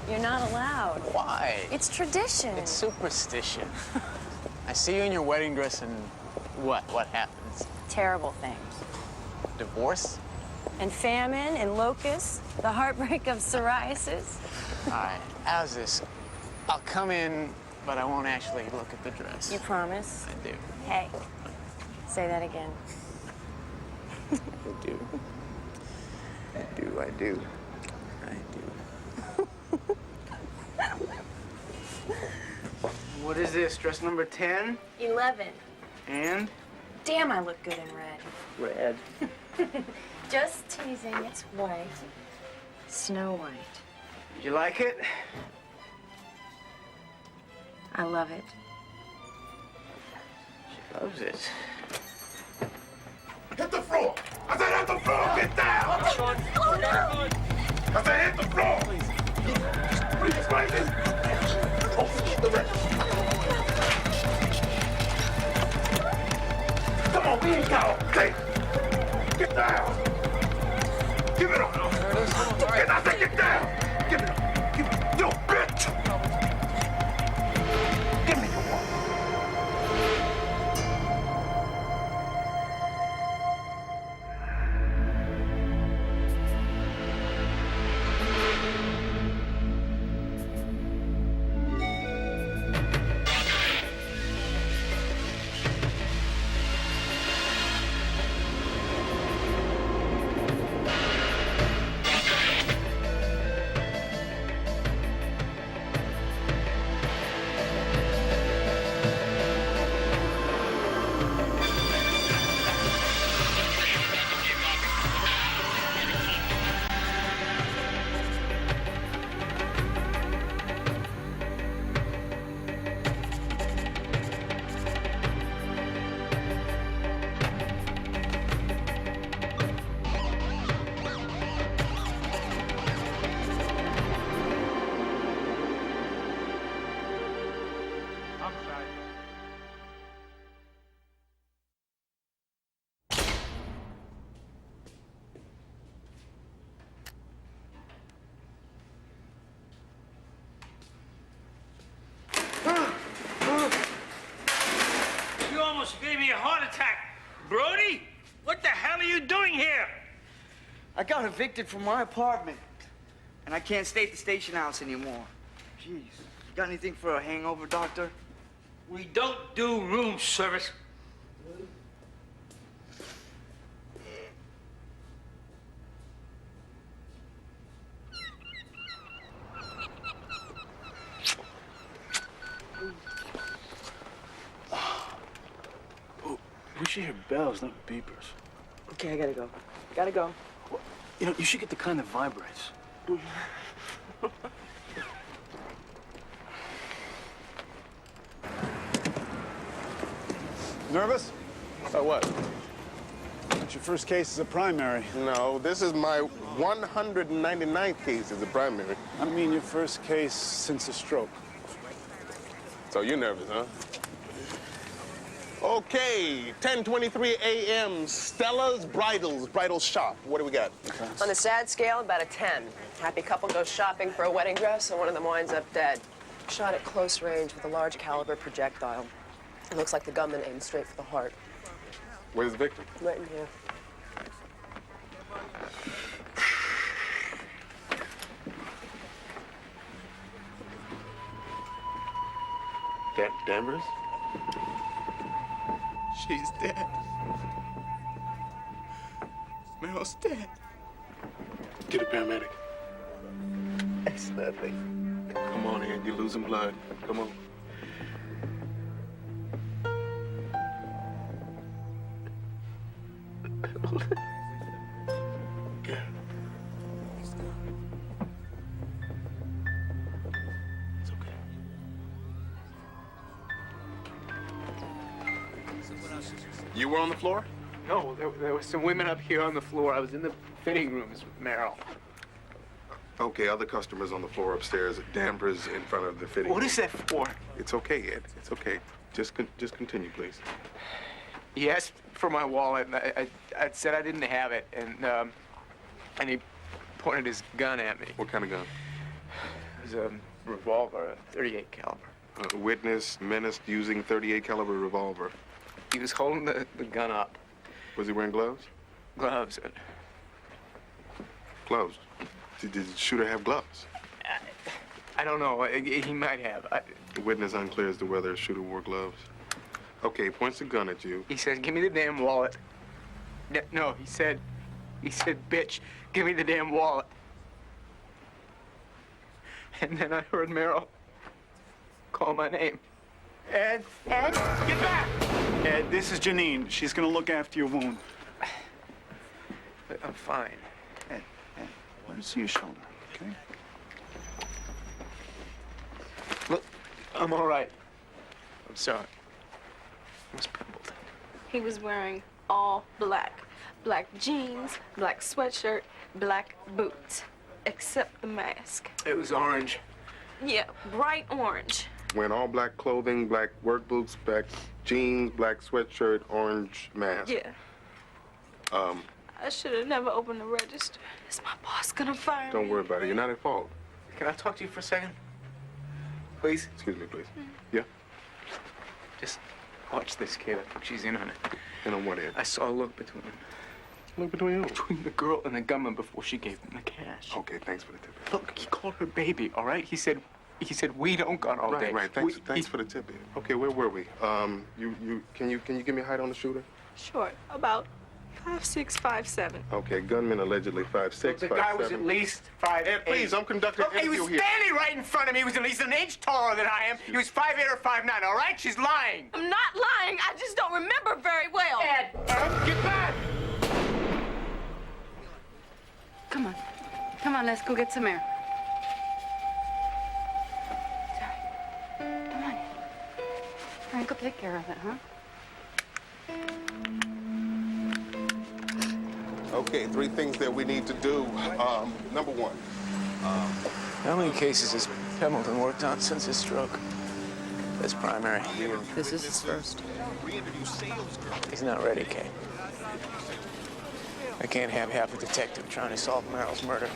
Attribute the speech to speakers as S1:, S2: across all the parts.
S1: You're not allowed.
S2: Why?
S1: It's tradition.
S2: It's superstition. I see you in your wedding dress and what? What happens?
S1: Terrible things.
S2: Divorce?
S1: And famine and locusts, the heartbreak of psoriasis.
S2: All right, how's this? I'll come in, but I won't actually look at the dress.
S1: You promise?
S2: I do.
S1: Hey, say that again.
S2: I do. I do. I do. I do.
S3: What is this, dress number 10?
S1: 11.
S3: And?
S1: Damn, I look good in red.
S3: Red.
S1: Just teasing, it's white. Snow White.
S3: Did you like it?
S1: I love it.
S3: She loves it.
S4: Hit the floor! I said hit the floor! Get down!
S1: Oh, no!
S4: I said hit the floor! Please, Brandon! Oh, the rest. Come on, we ain't got okay. Get down! Give it up! I said get down! Give it up! Give it up! Yo, bitch! Give me your one.
S5: Homicide.
S6: You almost gave me a heart attack. Brody, what the hell are you doing here?
S3: I got evicted from my apartment. And I can't stay at the station house anymore. Jeez. You got anything for a hangover, doctor?
S6: We don't do room service.
S5: We should hear bells, not beepers.
S3: Okay, I gotta go. Gotta go.
S5: Well, you know, you should get the kind that vibrates.
S7: Nervous?
S8: About what?
S7: It's your first case as a primary.
S8: No, this is my 199th case as a primary.
S7: I mean your first case since a stroke.
S8: So you're nervous, huh? Okay, 10:23 a.m. Stella's Bridal Shop. What do we got?
S9: On the sad scale, about a 10. Happy couple goes shopping for a wedding dress, and one of them winds up dead. Shot at close range with a large caliber projectile. It looks like the gunman aimed straight for the heart.
S8: Where's the victim?
S9: Right in here.
S8: Danvers?
S2: She's dead. Meryl's dead.
S8: Get a paramedic.
S9: It's nothing.
S8: Come on, Ed. You're losing blood. Come on. Yeah. It's okay. You were on the floor?
S3: No, there was some women up here on the floor. I was in the fitting rooms with Meryl.
S8: Okay, other customers on the floor upstairs. Danvers in front of the fitting.
S3: What is that for?
S8: It's okay, Ed. It's okay. Just continue, please.
S3: He asked for my wallet, and I said I didn't have it, and he
S2: pointed his gun at me.
S8: What kind of gun?
S2: It was a revolver, a 38 caliber.
S8: Witness menaced using 38 caliber revolver.
S2: He was holding the gun up.
S8: Was he wearing gloves?
S2: Gloves.
S8: Gloves. Did the shooter have gloves?
S2: I don't know. He might have.
S8: The witness unclear as to whether the shooter wore gloves. Okay, he points the gun at you.
S2: He says, "Give me the damn wallet." No, he said, "Bitch, give me the damn wallet." And then I heard Merrill call my name. Ed, get back!
S7: Ed, this is Janine. She's gonna look after your wound.
S2: I'm fine.
S7: Ed, let me see your shoulder, okay?
S2: Look, I'm all right. I'm sorry. It was Pendleton.
S10: He was wearing all black. Black jeans, black sweatshirt, black boots. Except the mask.
S2: It was orange.
S10: Yeah, bright orange.
S8: Wearing all black clothing, black work boots, black jeans, black sweatshirt, orange mask.
S10: Yeah. I should have never opened the register. Is my boss gonna fire me?
S8: Don't worry about it. You're not at fault.
S2: Can I talk to you for a second? Please?
S8: Excuse me, please. Yeah?
S2: Just watch this kid. I think she's in on it.
S8: And on what end?
S2: I saw a look between them.
S8: Look between you.
S2: Between the girl and the gunman before she gave him the cash.
S8: Okay, thanks for the tip.
S2: Look, he called her baby, all right? He said, we don't gun all day.
S8: Right. Thanks for the tip. Okay, where were we? Can you give me a height on the shooter?
S10: Short, about 5'6", 5'7".
S8: Okay, gunman allegedly 5'6",
S2: The guy was at least 5'8".
S8: Ed, please, I'm conducting an
S2: He
S8: interview
S2: was
S8: here.
S2: standing right in front of me. He's an inch taller than I am. He was 5'8" or 5'9", all right? She's lying.
S10: I'm not lying. I just don't remember very well.
S2: Ed, get back!
S1: Come on. Come on, let's go get some air. Sorry. Come on. Frank will take care of it, huh?
S8: Okay, 3 things that we need to do. Number 1.
S2: How many cases has Pendleton worked on since his stroke? That's primary.
S9: This is his first.
S2: He's not ready, Kay. I can't have half a detective trying to solve Merrill's murder.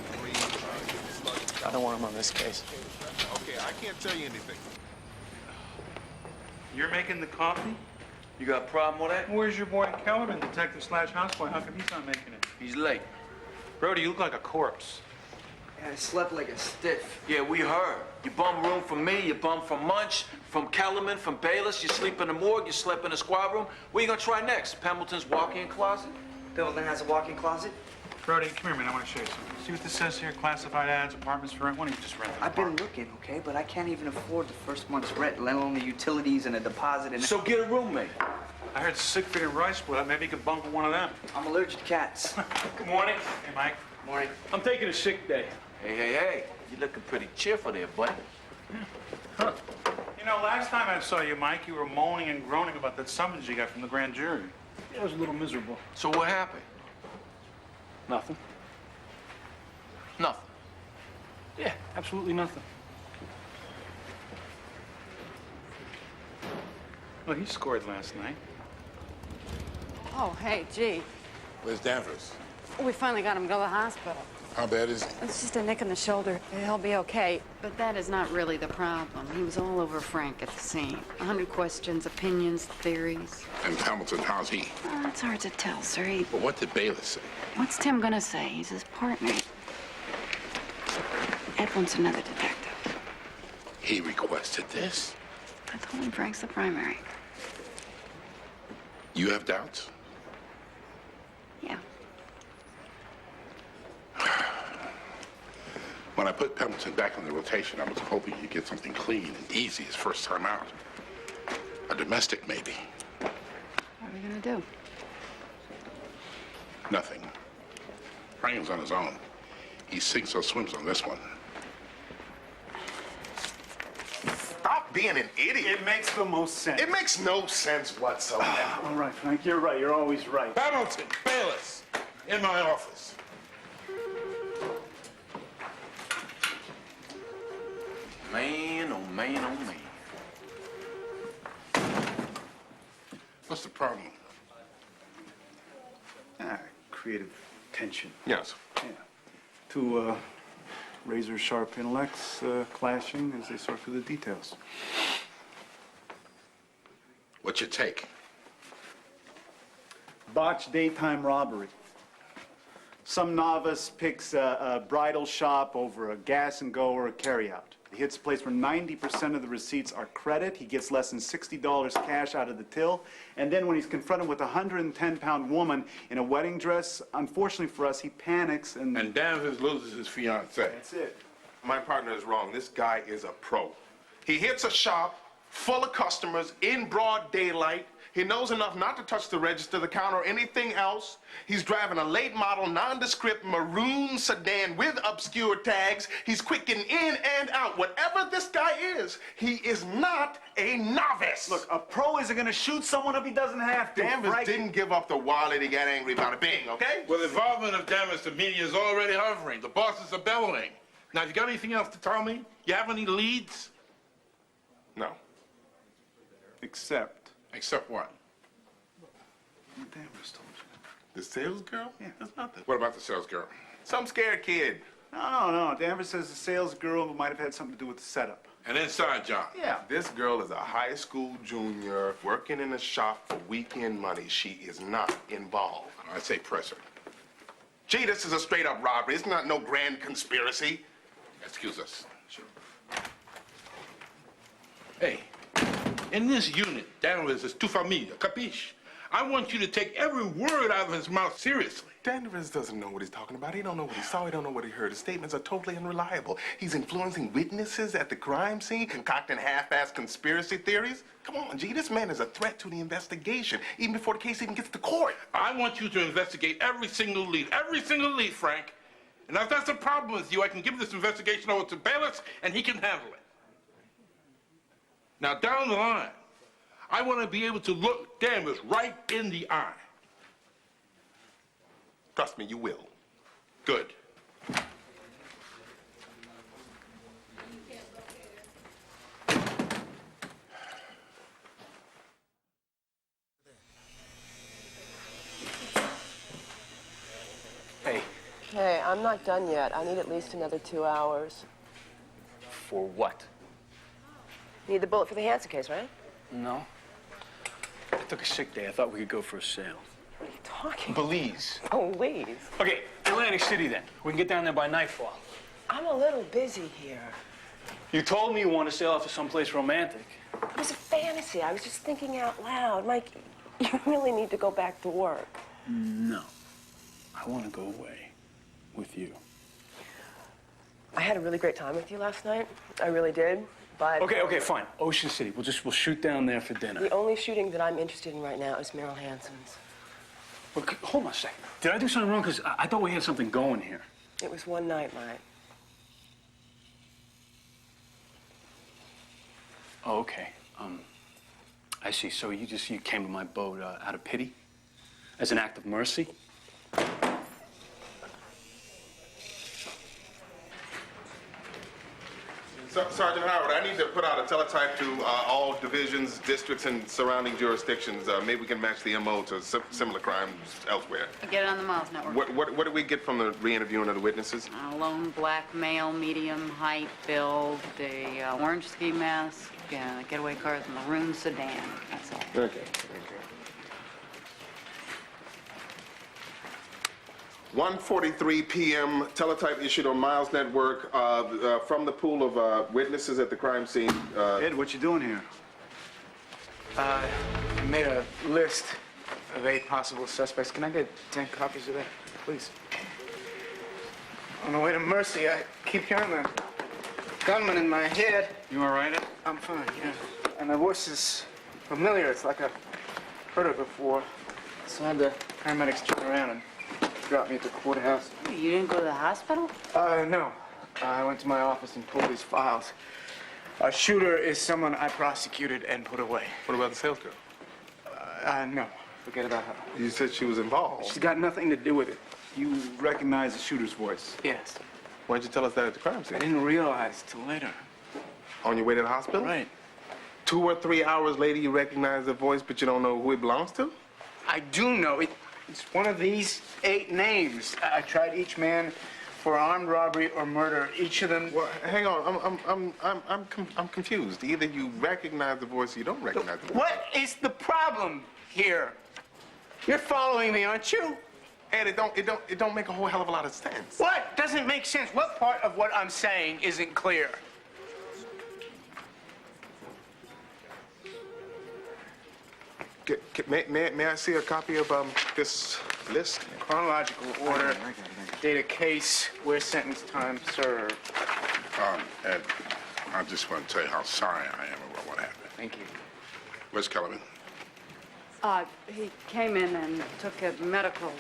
S2: I don't want him on this case.
S4: Okay, I can't tell you anything.
S6: You're making the coffee?
S11: You got a problem with that?
S6: Where's your boy Kellerman, detective / houseboy? How come he's not making it?
S11: He's late.
S6: Brody, you look like a corpse.
S3: Yeah, I slept like a stiff.
S11: Yeah, we heard. You bum room from me, you bum from Munch, from Kellerman, from Bayless, you sleep in the morgue, you slept in the squad room. What are you gonna try next? Pendleton's walk-in closet?
S3: Pendleton has a walk-in closet?
S6: Brody, come here, man. I want to show you something. See what this says here? Classified ads, apartments for rent. Why don't you just rent an
S3: I've been
S6: apartment?
S3: looking, okay, but I can't even afford the first month's rent, let alone the utilities and a deposit and...
S11: So get a roommate.
S6: I heard Siegfried and Roy split up. Maybe you could bunk with one of them.
S3: I'm allergic to cats.
S6: Good morning. Hey, Mike.
S3: Morning.
S6: I'm taking a sick day.
S11: Hey. You looking pretty cheerful there, buddy.
S6: You know, last time I saw you, Mike, you were moaning and groaning about that summons you got from the grand jury. I was a little miserable.
S11: So what happened?
S6: Nothing.
S11: Nothing.
S6: Yeah, absolutely nothing. Well, he scored last night.
S1: Oh, hey, gee.
S4: Where's Danvers?
S1: We finally got him to go to the hospital.
S4: How bad is he?
S1: It's just a nick in the shoulder. He'll be okay. But that is not really the problem. He was all over Frank at the scene. 100 questions, opinions, theories.
S4: And Hamilton, how's he?
S1: It's hard to tell, sir.
S4: But what did Bayless say?
S1: What's Tim gonna say? He's his partner. Ed wants another detective.
S4: He requested this?
S1: I told him Frank's the primary.
S4: You have doubts?
S1: Yeah.
S4: When I put Pendleton back in the rotation, I was hoping you'd get something clean and easy his first time out. A domestic, maybe.
S1: What are we gonna do?
S4: Nothing. Frank's on his own. He sinks or swims on this one.
S8: Stop being an idiot.
S7: It makes the most sense.
S8: It makes no sense whatsoever.
S7: All right, Frank, you're right. You're always right.
S4: Hamilton, Bayless, in my office.
S11: Man, oh man, oh man.
S4: What's the problem?
S7: Creative tension.
S8: Yes.
S7: Yeah. Two razor-sharp intellects clashing as they sort through the details.
S4: What's your take?
S7: Botched daytime robbery. Some novice picks a bridal shop over a gas-and-go or a carryout. He hits a place where 90% of the receipts are credit. He gets less than $60 cash out of the till. And then when he's confronted with a 110-pound woman in a wedding dress, unfortunately for us, he panics and...
S4: And Danvers loses his fiancée.
S7: That's it.
S8: My partner is wrong. This guy is a pro. He hits a shop full of customers in broad daylight. He knows enough not to touch the register, the counter, or anything else. He's driving a late model, nondescript maroon sedan with obscure tags. He's quick in and out. Whatever this guy is, he is not a novice.
S7: Look, a pro isn't going to shoot someone if he doesn't have to.
S8: Danvers didn't give up the wallet. He got angry about it. Bing, okay?
S4: Well, the involvement of Danvers, the media is already hovering. The bosses are bellowing. Now, you got anything else to tell me? You have any leads?
S8: No.
S7: Except...
S4: Except what?
S7: Danvers told you.
S8: The sales girl?
S7: Yeah.
S8: That's nothing.
S4: What about the sales girl?
S8: Some scared kid.
S7: No. Danvers says the sales girl might have had something to do with the setup.
S4: An inside job.
S7: Yeah.
S8: This girl is a high school junior working in a shop for weekend money. She is not involved.
S4: I say press her.
S8: Gee, this is a straight-up robbery. It's not no grand conspiracy.
S4: Excuse us. Sure. Hey, in this unit, Danvers is tu familia, capiche? I want you to take every word out of his mouth seriously.
S8: Danvers doesn't know what he's talking about. He don't know what he saw. He don't know what he heard. His statements are totally unreliable. He's influencing witnesses at the crime scene, concocting half-assed conspiracy theories. Come on, G, this man is a threat to the investigation, even before the case even gets to court.
S4: I want you to investigate every single lead, Frank. And if that's a problem with you, I can give this investigation over to Bayless, and he can handle it. Now, down the line, I want to be able to look Danvers right in the eye.
S8: Trust me, you will.
S4: Good.
S5: Hey,
S9: Hey, I'm not done yet. I need at least another 2 hours.
S5: for what?
S9: Need the bullet for the Hansen case, right?
S5: No. I took a sick day. I thought we could go for a sail.
S9: What are you talking?
S5: Belize.
S9: Belize.
S5: Okay, Atlantic City then. We can get down there by nightfall.
S9: I'm a little busy here.
S5: You told me you wanted to sail off to someplace romantic.
S9: It was a fantasy. I was just thinking out loud. Mike, you really need to go back to work.
S5: No. I want to go away with you.
S9: I had a really great time with you last night. I really did, but...
S5: Okay, fine. Ocean City. We'll shoot down there for dinner.
S9: The only shooting that I'm interested in right now is Merrill Hansen's.
S5: Look, hold on a second. Did I do something wrong? Because I thought we had something going here.
S9: It was one night, Mike.
S5: Oh, okay. I see. So you came to my boat out of pity? As an act of mercy?
S8: Sergeant Howard, I need to put out a teletype to all divisions, districts, and surrounding jurisdictions. Maybe we can match the MO to similar crimes elsewhere.
S1: Get it on the Miles Network.
S8: What did we get from the re-interviewing of the witnesses?
S1: Lone black male, medium height, build, the orange ski mask, getaway car, the maroon sedan. That's all.
S8: Okay. 1:43 p.m. Teletype issued on Miles Network from the pool of witnesses at the crime scene.
S7: Ed, what you doing here?
S3: I made a list of 8 possible suspects. Can I get 10 copies of that, please? On the way to Mercy, I keep hearing the gunman in my head.
S6: You all right, Ed?
S3: I'm fine, yeah. And the voice is familiar. It's like I've heard it before. So I had the paramedics turn around and drop me at the courthouse.
S1: You didn't go to the hospital?
S3: No. I went to my office and pulled these files. A shooter is someone I prosecuted and put away.
S8: What about the sales girl?
S3: No. Forget about her.
S8: You said she was involved.
S3: She's got nothing to do with it.
S7: You recognize the shooter's voice?
S3: Yes.
S8: Why'd you tell us that at the crime
S3: I
S8: scene?
S3: didn't realize till later.
S8: On your way to the hospital?
S3: Right.
S8: 2 or 3 hours later, you recognize the voice, but you don't know who it belongs to?
S3: I do know it. It's one of these 8 names. I tried each man
S2: for armed robbery or murder. Each of them.
S8: Well, hang on. I'm confused. Either you recognize the voice or you don't recognize the voice.
S2: What is the problem here? You're following me, aren't you?
S8: Ed, it don't make a whole hell of a lot of sense.
S2: What doesn't make sense? What part of what I'm saying isn't clear?
S8: May I see a copy of this list?
S2: Chronological order, date of case, where sentence time served.
S4: Ed, I just want to tell you how sorry I am about what happened.
S2: Thank you.
S4: Where's Kellerman?
S1: He came in and took a medical,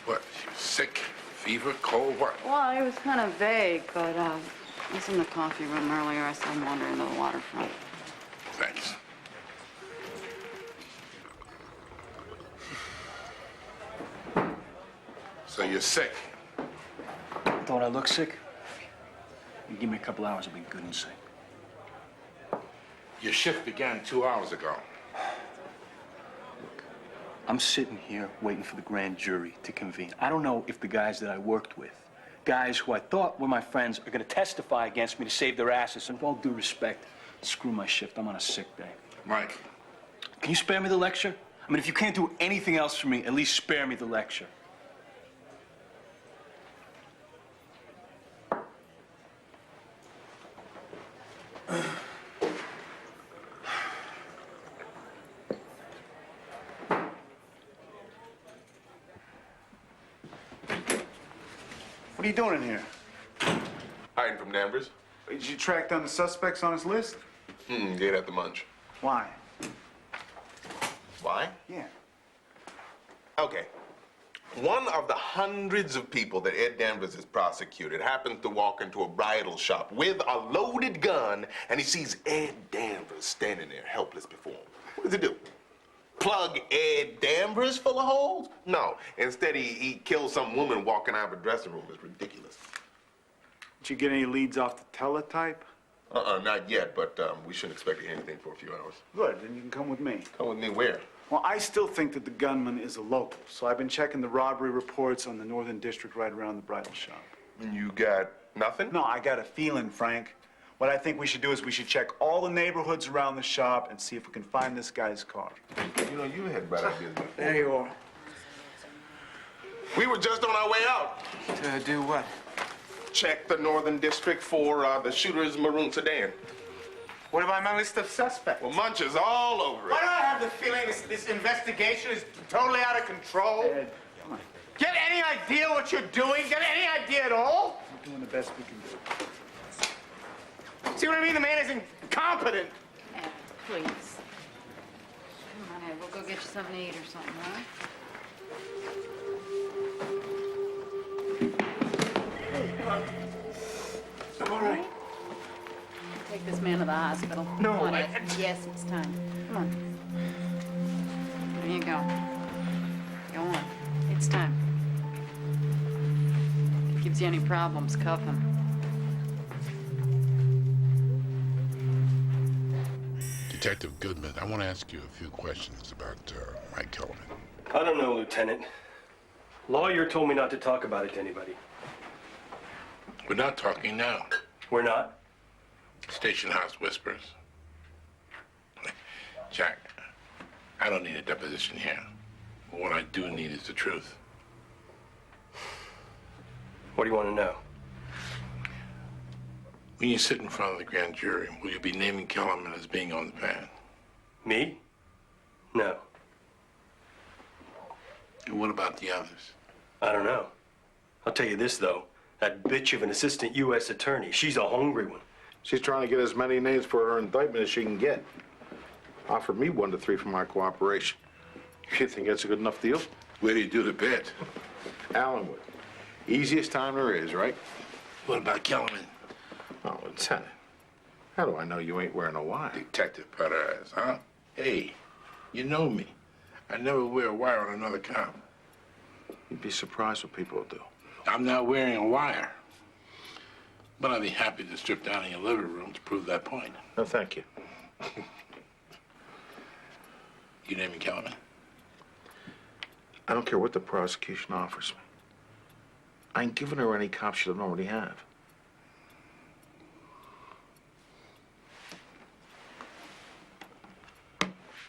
S4: What? She was sick? Fever? Cold? What?
S1: well, it was kind of vague, but, he was in the coffee room earlier. I saw him wander into the waterfront.
S4: Thanks. So you're sick?
S5: Thought I looked sick? You give me a couple hours, I'll be good and sick.
S4: Your shift began 2 hours ago.
S5: I'm sitting here waiting for the grand jury to convene. I don't know if the guys that I worked with, guys who I thought were my friends, are gonna testify against me to save their asses. And with all due respect, screw my shift. I'm on a sick day.
S4: Mike.
S5: Can you spare me the lecture? I mean, if you can't do anything else for me, at least spare me the lecture.
S7: What are you doing in here?
S8: Hiding from Danvers?
S7: Did you track down the suspects on his list?
S8: Get at the munch.
S7: Why?
S8: Why?
S7: Yeah.
S8: Okay. One of the hundreds of people that Ed Danvers has prosecuted happens to walk into a bridal shop with a loaded gun, and he sees Ed Danvers standing there helpless before him. What does he do? Plug Ed Danvers full of holes? No. Instead, he kills some woman walking out of a dressing room. It's ridiculous.
S7: Did you get any leads off the teletype?
S8: Not yet, but we shouldn't expect to hear anything for a few hours.
S7: Good, then you can come with me.
S8: Come with me where?
S7: Well, I still think that the gunman is a local, so I've been checking the robbery reports on the Northern District right around the bridal shop.
S8: And you got nothing?
S7: No, I got a feeling, Frank. What I think we should do is we should check all the neighborhoods around the shop and see if we can find this guy's car.
S8: You know, you had bad ideas before.
S2: There you are.
S8: We were just on our way out.
S2: To do what?
S8: Check the Northern District for the shooter's maroon sedan.
S2: What about my list of suspects?
S8: Well, Munch is all over
S2: Why
S8: it.
S2: do I have the feeling this investigation is totally out of control?
S7: Ed, come on.
S2: Get any idea what you're doing? Get any idea at all?
S7: We're doing the best we can do.
S2: See what I mean? The man is incompetent.
S1: Ed, please. Come on, Ed, we'll go get you something to eat or something, all right?
S2: I'm all right.
S1: Take this man to the hospital.
S2: No,
S1: Come on, Ed. Yes, it's time. Come on. There you go. Go on. It's time. If it gives you any problems, cuff him.
S4: Detective Goodman, I want to ask you a few questions about Mike Kellerman.
S12: I don't know, Lieutenant. Lawyer told me not to talk about it to anybody.
S4: We're not talking now.
S12: We're not?
S4: Station house whispers. Jack, I don't need a deposition here. But what I do need is the truth.
S12: What do you want to know?
S4: When you sit in front of the grand jury, will you be naming Kellerman as being on the pan?
S12: Me? No.
S4: And what about the others?
S12: I don't know. I'll tell you this, though. That bitch of an assistant U.S. attorney, she's a hungry one.
S13: She's trying to get as many names for her indictment as she can get. Offered me 1 to 3 for my cooperation. You think that's a good enough deal?
S4: Where do you do the bid?
S13: Allenwood. Easiest time there is, right?
S4: What about Kellerman?
S13: Oh, Lieutenant. How do I know you ain't wearing a wire?
S4: Detective Perez, huh? Hey, you know me. I never wear a wire on another cop.
S13: You'd be surprised what people will do.
S4: I'm not wearing a wire. But I'd be happy to strip down in your living room to prove that point.
S13: No, thank you.
S4: You naming Kellerman?
S13: I don't care what the prosecution offers me. I ain't giving her any cops she doesn't already have.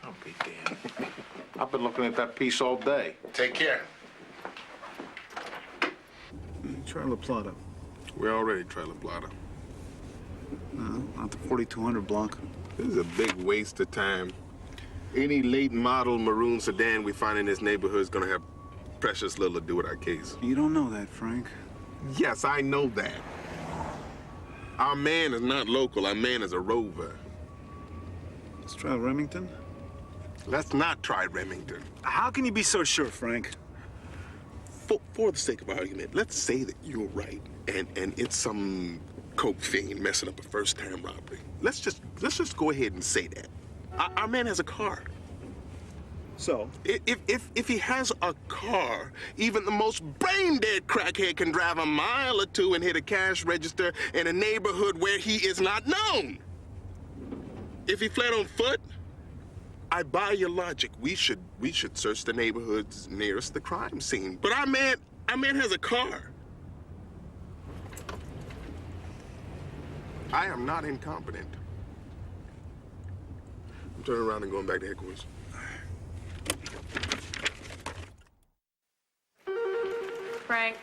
S13: I'll be damned. I've been looking at that piece all day.
S8: Take care.
S7: Try La Plata.
S8: We're already trailer blotter.
S7: No, not the 4200 block.
S8: This is a big waste of time. Any late model maroon sedan we find in this neighborhood is gonna have precious little to do with our case.
S7: You don't know that, Frank.
S8: Yes, I know that. Our man is not local. Our man is a rover.
S7: Let's try Remington.
S8: Let's not try Remington.
S7: How can you be so sure, Frank?
S8: For the sake of argument, let's say that you're right, and it's some coke fiend messing up a first-time robbery. Let's just go ahead and say that. Our man has a car.
S7: So?
S8: If he has a car, even the most brain-dead crackhead can drive a mile or two and hit a cash register in a neighborhood where he is not known. If he fled on foot, I buy your logic. We should search the neighborhoods nearest the crime scene. But our man has a car. I am not incompetent. I'm turning around and going back to headquarters.
S1: Frank,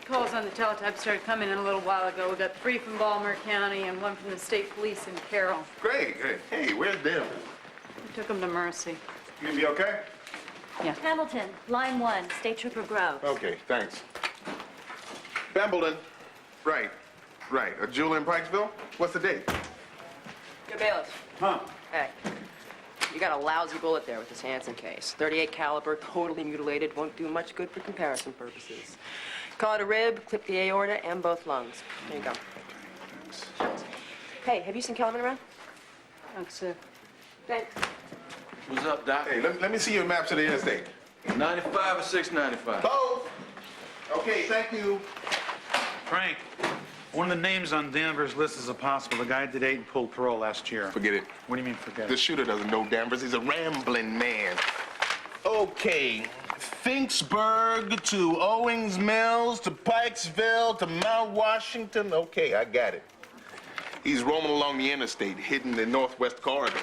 S1: calls on the teletype started coming in a little while ago. We got 3 from Baltimore County and 1 from the state police in Carroll.
S8: Great. Hey, where's them?
S1: We took them to Mercy.
S7: You gonna be okay?
S1: Yeah.
S14: Hamilton, line 1, State Trooper Groves.
S8: Okay, thanks. Bambleton. Right. A jeweler in Pikesville? What's the date?
S9: Good bailiff.
S7: Huh?
S9: Hey, you got a lousy bullet there with this Hansen case. 38 caliber, totally mutilated, won't do much good for comparison purposes. Call it a rib, clip the aorta, and both lungs. There you go.
S7: Thanks.
S9: Hey, have you seen Kellerman around?
S1: Thanks, sir.
S9: Thanks.
S11: What's up, Doc?
S8: Hey, let me see your maps of the interstate.
S11: 95 or 695?
S8: Both. Okay, thank you.
S6: Frank, one of the names on Danvers' list is a possible. The guy did 8 and pulled parole last year.
S8: Forget it.
S6: What do you mean, forget
S8: The
S6: it?
S8: shooter doesn't know Danvers. He's a rambling man. Okay. Finksburg to Owings Mills to Pikesville to Mount Washington. Okay, I got it. He's roaming along the interstate, hitting the northwest corridor.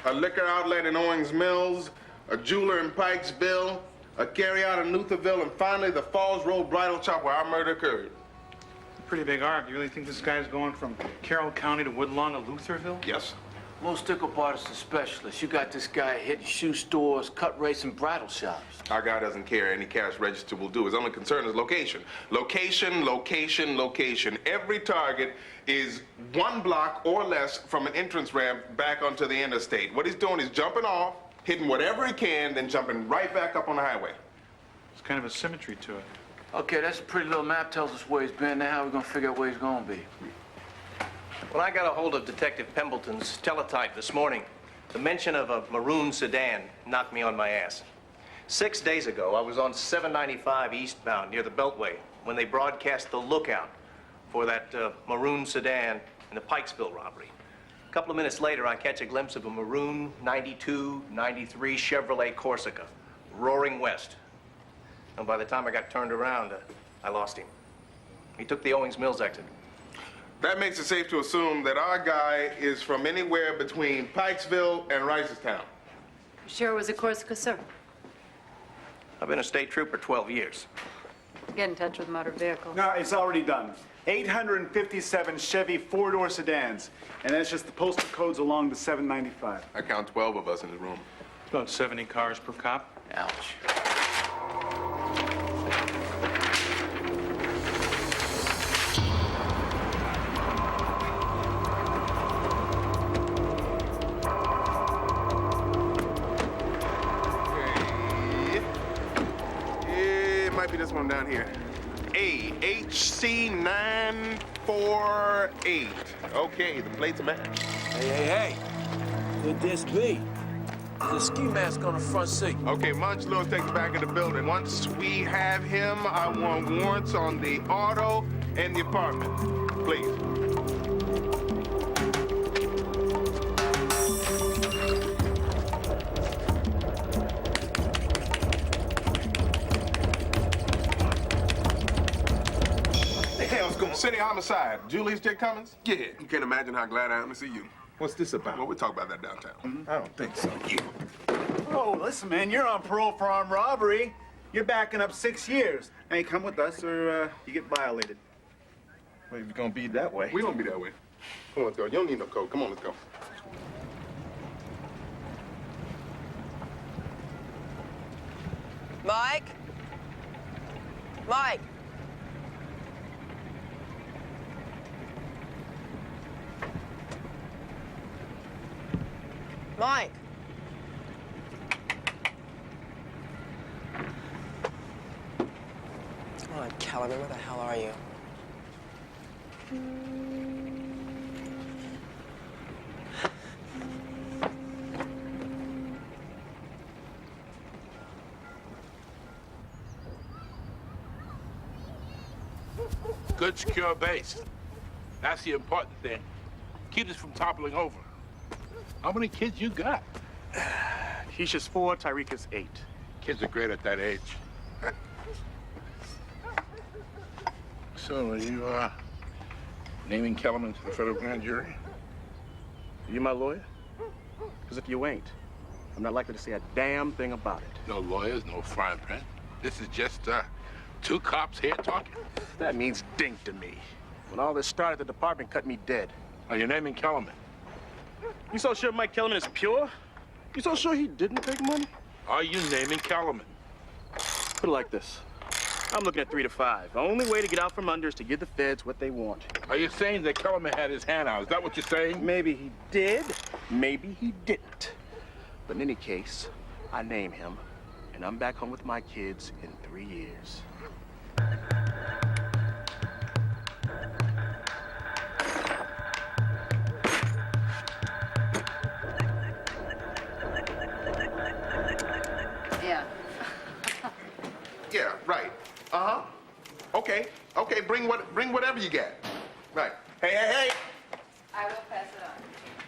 S8: A liquor outlet in Owings Mills, a jeweler in Pikesville, a carryout in Lutherville, and finally the Falls Road bridal shop where our murder occurred.
S6: Pretty big arc. You really think this guy's going from Carroll County to Woodlawn to Lutherville?
S8: Yes.
S11: Most stickle artists are specialists. You got this guy hitting shoe stores, cut race, and bridal shops.
S8: Our guy doesn't care. Any cash register will do. His only concern is location. Location. Every target is 1 block or less from an entrance ramp back onto the interstate. What he's doing is jumping off, hitting whatever he can, then jumping right back up on the highway.
S6: There's kind of a symmetry to it.
S11: Okay, that's a pretty little map. Tells us where he's been. Now how are we gonna figure out where he's gonna be?
S15: When I got a hold of Detective Pembleton's teletype this morning, the mention of a maroon sedan knocked me on my ass. 6 days ago, I was on 795 eastbound near the Beltway when they broadcast the lookout for that maroon sedan in the Pikesville robbery. A couple of minutes later, I catch a glimpse of a maroon 92, 93 Chevrolet Corsica roaring west. And by the time I got turned around, I lost him. He took the Owings Mills exit.
S8: That makes it safe to assume that our guy is from anywhere between Pikesville and Ricestown.
S1: You sure it was a Corsica, sir?
S15: I've been a state trooper 12 years.
S1: Get in touch with motor vehicles.
S7: No, it's already done. 857 Chevy 4-door sedans, and that's just the postal codes along the 795.
S8: I count 12 of us in the room.
S6: About 70 cars per cop.
S11: Ouch.
S8: Might be this one down here. AHC948. Okay, the plates are matched.
S11: Hey. Could this be? There's a ski mask on the front seat.
S8: Okay, Munch Lewis takes the back of the building. Once we have him, I want warrants on the auto and the apartment. Please. going? City Homicide. Julie's J. Cummins?
S4: Yeah, you can't imagine how glad I am to see you.
S8: What's this about?
S4: Well, we'll talk about that downtown.
S8: I don't think so.
S7: Oh, listen, man, you're on parole for armed robbery. You're backing up 6 years. Hey, come with us or you get violated.
S3: Well, if you're gonna be that way.
S4: We won't be that way. Come on, let's go. You don't need no code. Come on, let's go.
S9: Mike? Mike? Mike? Come on, Kellerman, where the hell are you?
S4: Good, secure base. That's the important thing. Keep us from toppling over. How many kids you got?
S7: Keisha's 4, Tyreeka's 8.
S4: Kids are great at that age. So, are you, naming Kellerman to the federal grand jury?
S16: Are you my lawyer? Because if you ain't, I'm not likely to say a damn thing about it.
S4: No lawyers, no fine print. This is just, two cops here talking.
S16: That means dink to me. When all this started, the department cut me dead.
S4: Are you naming Kellerman?
S16: You so sure Mike Kellerman is pure? You so sure he didn't take money?
S4: Are you naming Kellerman?
S16: Put it like this. I'm looking at 3 to 5. The only way to get out from under is to give the feds what they want.
S4: Are you saying that Kellerman had his hand out? Is that what you're saying?
S16: Maybe he did, maybe he didn't. But in any case, I name him, and I'm back home with my kids in 3 years.
S1: Yeah.
S8: Yeah, right. Uh-huh. Okay, bring whatever you got. Right. Hey.
S1: I will pass it on,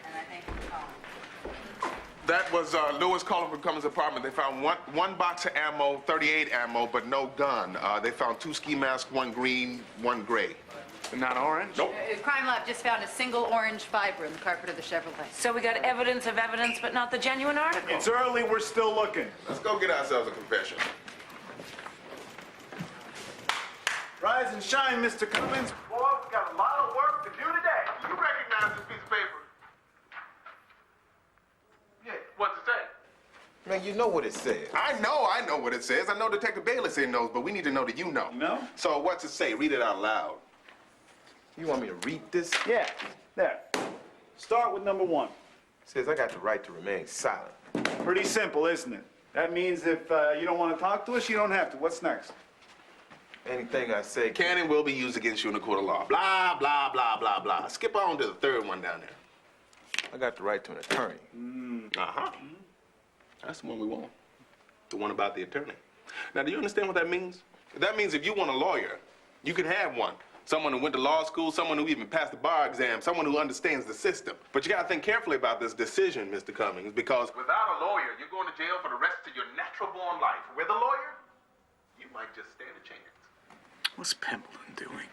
S1: and I thank you for calling.
S8: That was Lewis calling from Cummins' apartment. They found one box of ammo, 38 ammo, but no gun. They found 2 ski masks, 1 green, 1 gray.
S6: Not orange?
S8: Nope.
S1: Crime Lab just found a single orange fiber in the carpet of the Chevrolet.
S17: So we got evidence of evidence, but not the genuine article.
S7: It's early, we're still looking.
S8: Let's go get ourselves a confession.
S7: Rise and shine, Mr. Cummins.
S8: Boy, we got a lot of work to do today. You recognize this piece of paper? Yeah, what's it say?
S13: Man, you know what it says.
S8: I know what it says. I know Detective Bayless here knows, but we need to know that you know.
S7: No?
S8: So what's it say? Read it out loud.
S13: You want me to read this?
S7: Yeah, there. Start with number 1.
S13: It says I got the right to remain silent.
S7: Pretty simple, isn't it? That means if you don't want to talk to us, you don't have to. What's next?
S13: Anything I say
S8: Can and will be used against you in a court of law. Blah, blah, blah, blah, blah. Skip on to the 3rd one down there.
S13: I got the right to an attorney.
S8: Uh-huh. That's the one we want. The one about the attorney. Now, do you understand what that means? That means if you want a lawyer, you can have one. Someone who went to law school, someone who even passed the bar exam, someone who understands the system. But you gotta think carefully about this decision, Mr. Cummings, because without a lawyer, you're going to jail for the rest of your natural-born life. With a lawyer, you might just stand a chance.
S6: What's Pemberton doing?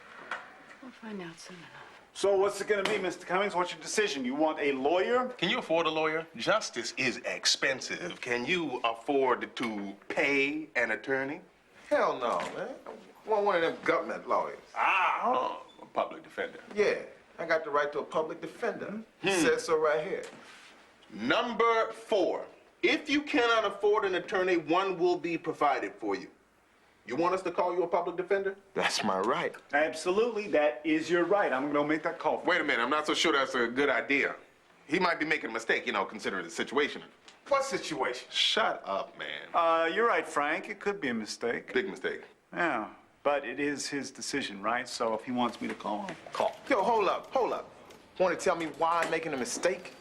S1: We'll find out soon enough.
S7: So what's it going to be, Mr. Cummings? What's your decision? You want a lawyer?
S8: Can you afford a lawyer? Justice is expensive. Can you afford to pay an attorney?
S13: Hell no, man. I want one of them government lawyers.
S8: A public defender.
S13: Yeah, I got the right to a public defender. It says so right here.
S8: Number 4. If you cannot afford an attorney, one will be provided for you. You want us to call you a public defender?
S13: That's my right.
S7: Absolutely, that is your right. I'm going to make that call.
S8: Wait a minute, I'm not so sure that's a good idea. He might be making a mistake, considering the situation.
S13: What situation?
S8: Shut up, man.
S7: You're right, Frank. It could be a mistake.
S8: Big mistake.
S7: Yeah, but it is his decision, right? So if he wants me to call him, call.
S13: Yo, hold up. Want to tell me why I'm making a mistake?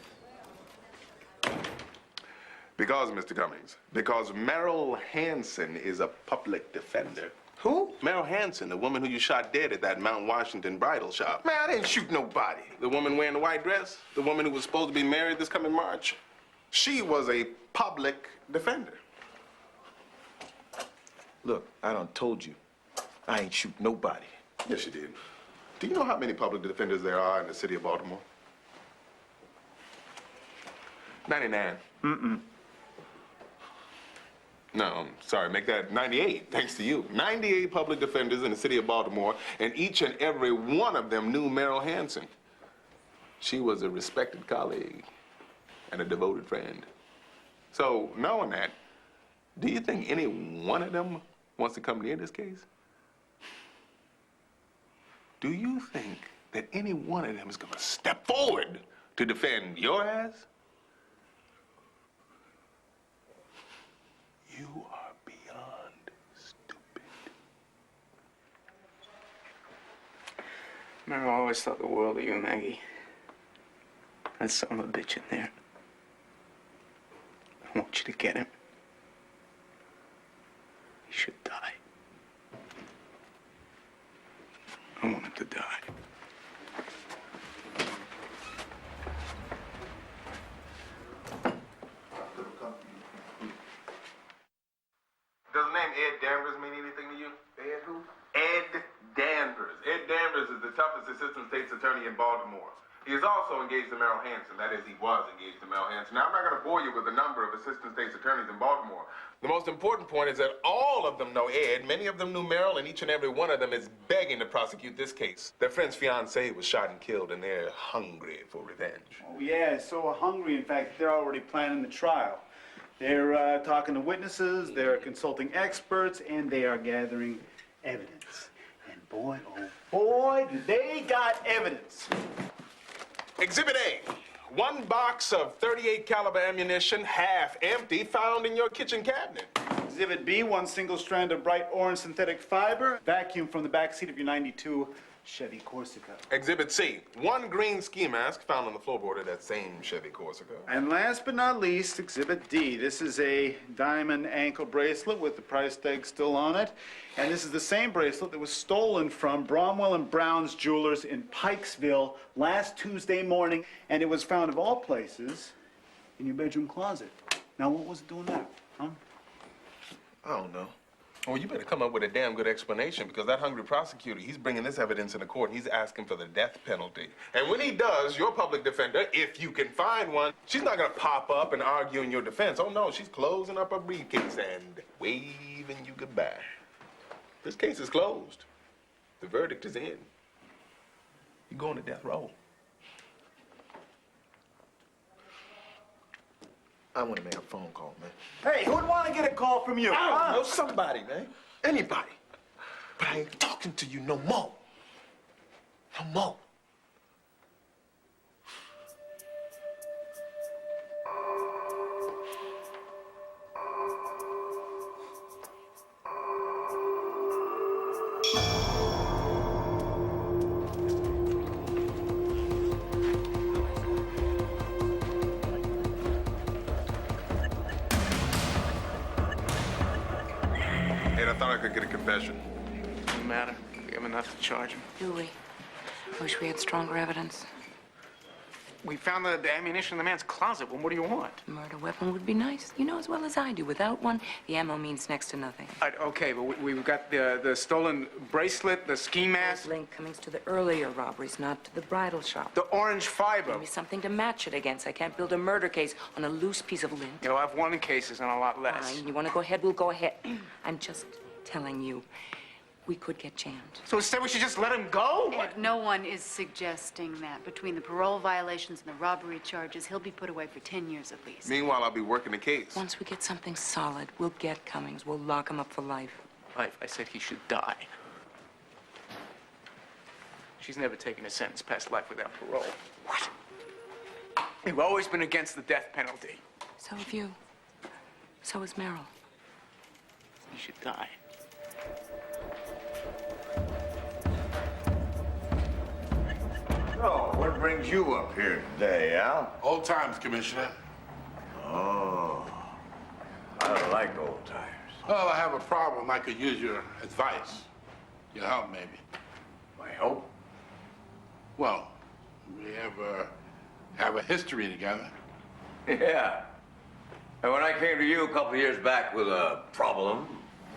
S8: Because, Mr. Cummings, because Merrill Hansen is a public defender.
S13: Who?
S8: Merrill Hansen, the woman who you shot dead at that Mount Washington bridal shop.
S13: Man, I didn't shoot nobody.
S8: The woman wearing the white dress? The woman who was supposed to be married this coming March? She was a public defender.
S13: Look, I done told you. I ain't shoot nobody.
S8: Yes, you did. Do you know how many public defenders there are in the city of Baltimore? 99.
S7: Mm-mm.
S8: No, I'm sorry, make that 98, thanks to you. 98 public defenders in the city of Baltimore, and each and every one of them knew Merrill Hansen. She was a respected colleague and a devoted friend. So, knowing that, do you think any one of them wants to come near this case? Do you think that any one of them is gonna step forward to defend your ass? You are beyond stupid.
S2: Remember, I always thought the world of you, Maggie. That son of a bitch in there. I want you to get him. He should die. I want him to die.
S8: Does the name Ed Danvers mean anything to you? Ed who? Ed Danvers. Ed Danvers is the toughest assistant state's attorney in Baltimore. He is also engaged to Merrill Hansen. That is, he was engaged to Merrill Hansen. Now, I'm not going to bore you with the number of assistant state's attorneys in Baltimore. The most important point is that all of them know Ed, many of them knew Merrill, and each and every one of them is begging to prosecute this case. Their friend's fiancée was shot and killed, and they're hungry for revenge.
S7: Oh, yeah, so hungry. In fact, they're already planning the trial. They're talking to witnesses, they're consulting experts, and they are gathering evidence. And boy, oh boy, do they got evidence.
S8: Exhibit A, one box of .38 caliber ammunition, half empty, found in your kitchen cabinet.
S7: Exhibit B, one single strand of bright orange synthetic fiber, vacuum from the back seat of your '92 Chevy Corsica.
S8: Exhibit C, one green ski mask found on the floorboard of that same Chevy Corsica.
S7: And last but not least, Exhibit D. This is a diamond ankle bracelet with the price tag still on it. And this is the same bracelet that was stolen from Bromwell and Brown's Jewelers in Pikesville last Tuesday morning. And it was found, of all places, in your bedroom closet. Now, what was it doing there, huh?
S8: I don't know. Well, you better come up with a damn good explanation, because that hungry prosecutor, he's bringing this evidence into court, and he's asking for the death penalty. And when he does, your public defender, if you can find one, she's not gonna pop up and argue in your defense. Oh, no, she's closing up her briefcase and waving you goodbye. This case is closed. The verdict is in. You're going to death row. I want to make a phone call, man.
S7: Hey, who'd want to get a call from you?
S8: I don't know, somebody, man. Anybody. But I ain't talking to you no more. No more. I thought I could get a confession.
S2: Doesn't matter. We have enough to charge him.
S17: Do we? Wish we had stronger evidence.
S2: We found the ammunition in the man's closet. Well, what do you want?
S17: A murder weapon would be nice. You know as well as I do. Without one, the ammo means next to nothing.
S2: Okay, but we've got the stolen bracelet, the ski mask.
S17: Link Cummings to the earlier robberies, not to the bridal shop.
S2: The orange fiber.
S17: Give me something to match it against. I can't build a murder case on a loose piece of lint.
S2: You'll have one cases and a lot less.
S17: Fine. You want to go ahead? We'll go ahead. I'm just telling you, we could get jammed.
S2: So instead we should just let him go?
S1: Ed, no one is suggesting that. Between the parole violations and the robbery charges, he'll be put away for 10 years at least.
S8: Meanwhile, I'll be working the case.
S17: Once we get something solid, we'll get Cummings. We'll lock him up for life.
S2: Life? I said he should die. She's never taken a sentence past life without parole. What? We've always been against the death penalty.
S17: So have you. So is Merrill.
S2: He should die.
S18: So, what brings you up here today, Al?
S4: Old times, Commissioner.
S18: Oh, I like old times.
S4: Well, I have a problem. I could use your advice. Your help, maybe.
S18: My help?
S4: Well, we have a history together.
S18: Yeah. And when I came to you a couple of years back with a problem,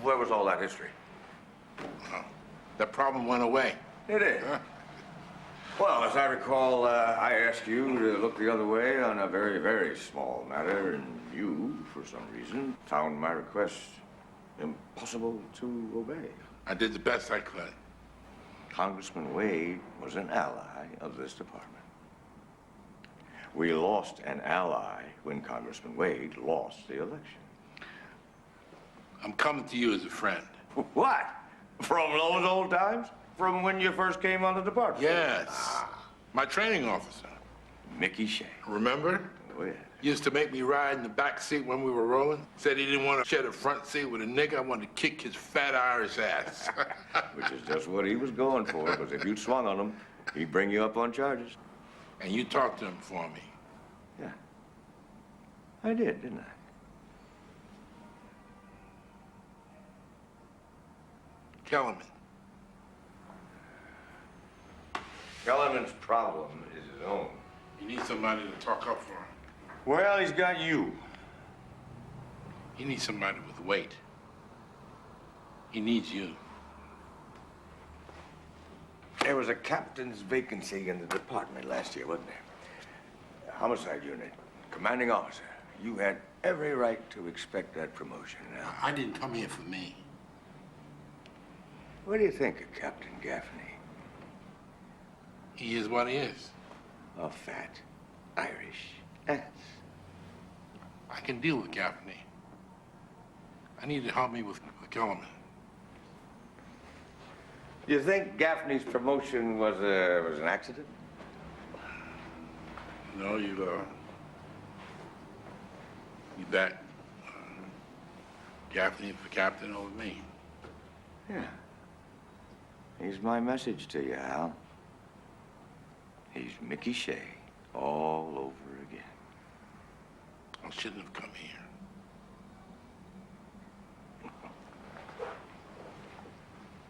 S18: where was all that history?
S4: Well, that problem went away.
S18: It is?
S4: Huh?
S18: Well, as I recall, I asked you to look the other way on a very, very small matter, and you, for some reason, found my request impossible to obey.
S8: I did the best I could.
S18: Congressman Wade was an ally of this department. We lost an ally when Congressman Wade lost the election.
S8: I'm coming to you as a friend.
S18: What? From those old times? From when you first came on the department?
S8: Yes. My training officer.
S18: Mickey Shea.
S8: Remember?
S18: Oh, yeah.
S8: Used to make me ride in the back seat when we were rolling. Said he didn't want to share the front seat with a nigga. I wanted to kick his fat Irish ass.
S18: Which is just what he was going for, because if you'd swung on him, he'd bring you up on charges.
S8: And you talked to him for me.
S18: Yeah. I did, didn't I?
S8: Kellerman.
S18: Kellerman's problem is his own.
S8: He needs somebody to talk up for him.
S18: Well, he's got you.
S8: He needs somebody with weight. He needs you.
S18: There was a captain's vacancy in the department last year, wasn't there? Homicide unit, commanding officer. You had every right to expect that promotion. Now,
S8: I didn't come here for me.
S18: what do you think of Captain Gaffney?
S8: He is what he is.
S18: A fat Irish ass.
S8: I can deal with Gaffney. I need to help me with Kellerman.
S18: You think Gaffney's promotion was an accident?
S8: No, you bet Gaffney for captain over me.
S18: Yeah. Here's my message to you, Al. He's Mickey Shea all over again.
S8: I shouldn't have come here.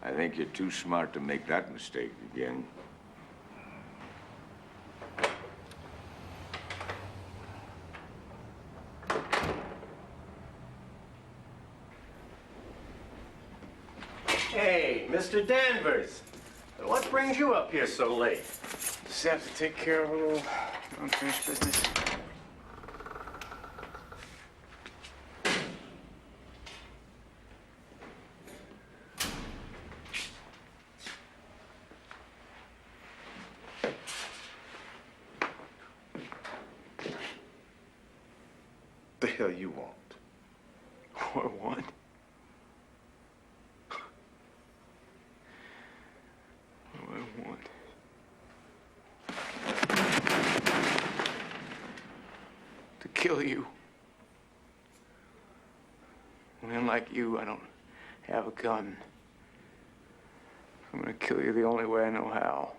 S18: I think you're too smart to make that mistake again.
S12: Hey, Mr. Danvers. What brings you up here so late?
S3: Just have to take care of a little unfinished business.
S7: The hell you want?
S3: What I want? What do I want? To kill you. A man like you, I don't have a gun. I'm gonna kill you the only way I know how.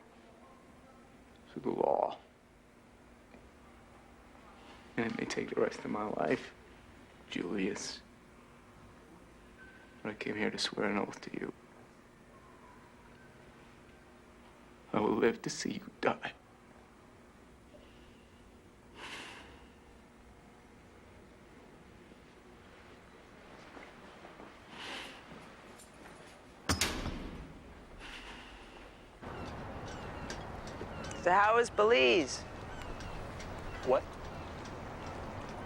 S3: Through the law. And it may take the rest of my life, Julius. But I came here to swear an oath to you. I will live to see you die.
S9: So how is Belize?
S12: What?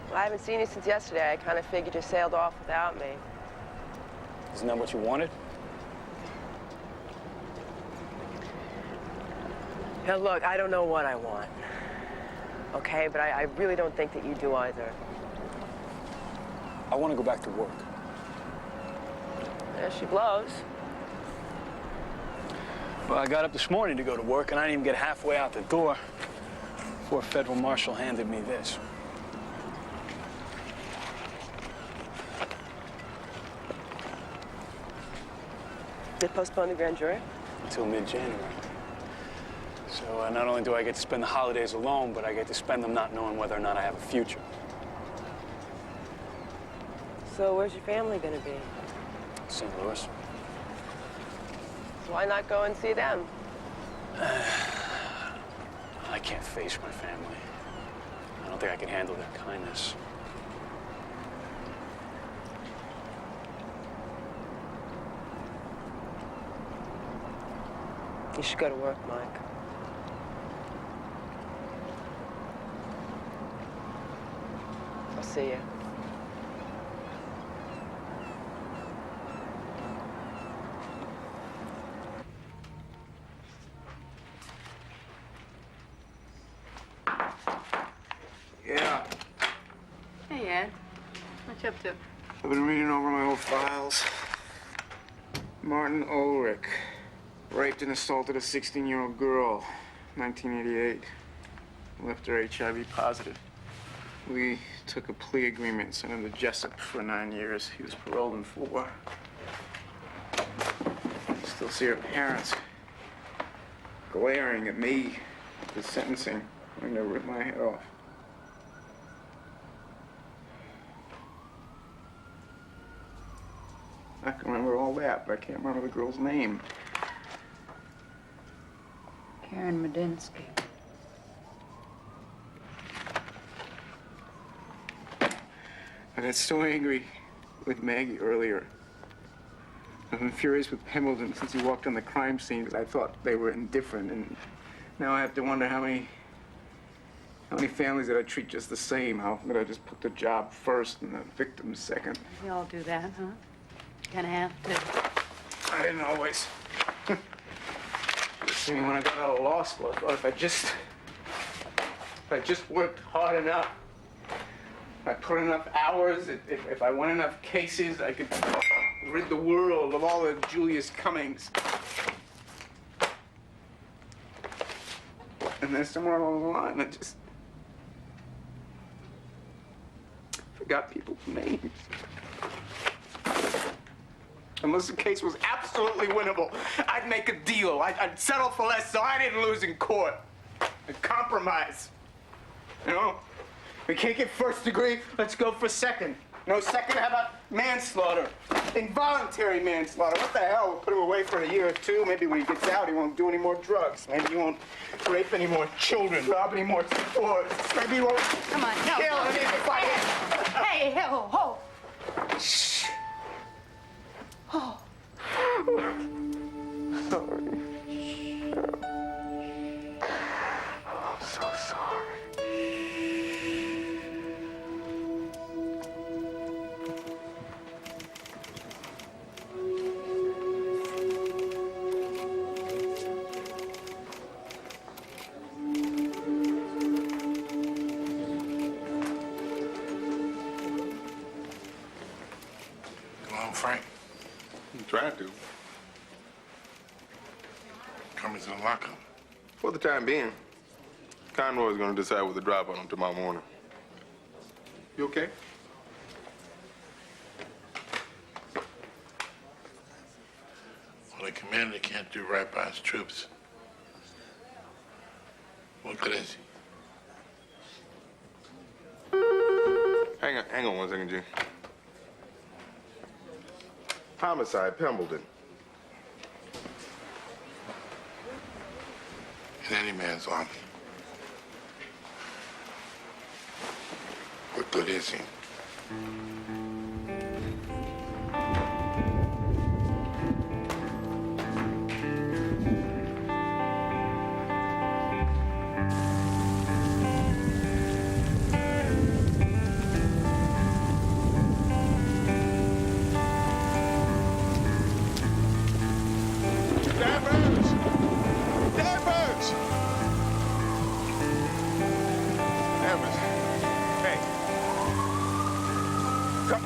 S9: Well, I haven't seen you since yesterday. I kind of figured you sailed off without me.
S12: Isn't that what you wanted?
S9: Now, look, I don't know what I want. Okay, but I really don't think that you do either.
S12: I want to go back to work.
S9: There she blows.
S12: Well, I got up this morning to go to work, and I didn't even get halfway out the door before a federal marshal handed me this.
S9: They postponed the grand jury?
S12: Until mid-January. So not only do I get to spend the holidays alone, but I get to spend them not knowing whether or not I have a future.
S9: So where's your family gonna be?
S12: St. Louis.
S9: So why not go and see them?
S12: I can't face my family. I don't think I can handle their kindness.
S9: You should go to work, Mike. see you.
S3: Yeah,
S10: Hey, Ed. What you up to?
S3: I've been reading over my old files. Martin Ulrich raped and assaulted a 16-year-old girl, 1988. Left her HIV positive. We took a plea agreement, sent him to Jessup for 9 years. He was paroled in 4. Still see her parents glaring at me for sentencing when they ripped my head off. I can remember all that, but I can't remember the girl's name.
S1: Karen Medinsky.
S3: I got so angry with Maggie earlier. I've been furious with Pemberton since he walked on the crime scene because I thought they were indifferent, and now I have to wonder how many families did I treat just the same? How did I just put the job first and the victim second?
S1: We all do that, huh? Gonna have to.
S3: I didn't always. See, when I got out of law school, I thought if I just worked hard enough, if I put enough hours, if I won enough cases, I could rid the world of all the Julius Cummings. And then somewhere along the line, I just forgot people's names. Unless the case was absolutely winnable, I'd make a deal. I'd settle for less so I didn't lose in court. I'd compromise. You know? We can't get first degree, let's go for second. No second, how about manslaughter? Involuntary manslaughter. What the hell? We'll put him away for a year or two. Maybe when he gets out, he won't do any more drugs. Maybe he won't rape any more children, rob any more stores. Maybe he won't
S1: Come on, no.
S3: kill anybody.
S1: Hey, hey, ho, ho.
S3: Shh.
S1: Oh.
S3: Sorry. I'm so sorry.
S4: Come on, Frank.
S8: I'm trying to.
S4: Come into the lockup.
S8: For the time being, Conroy's gonna decide what to drop on him tomorrow morning. You okay?
S4: Well, the commander can't do right by his troops. What good is he?
S8: Hang on 1 second, G. Homicide, Pemberton.
S4: In any man's army. What good is he?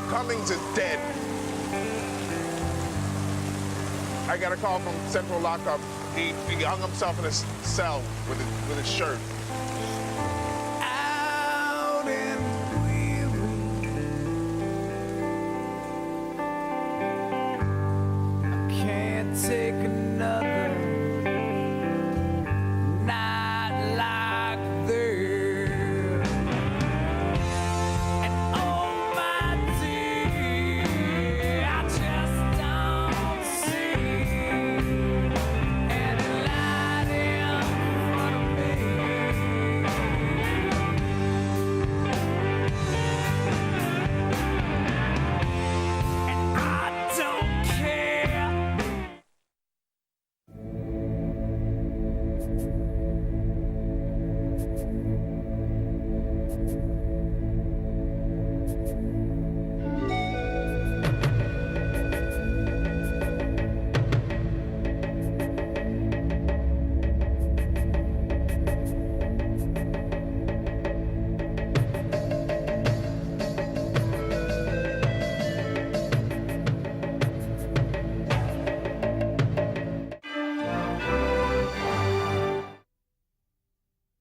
S8: Cummings is dead. I got a call from Central Lockup. He hung himself in his cell with his shirt.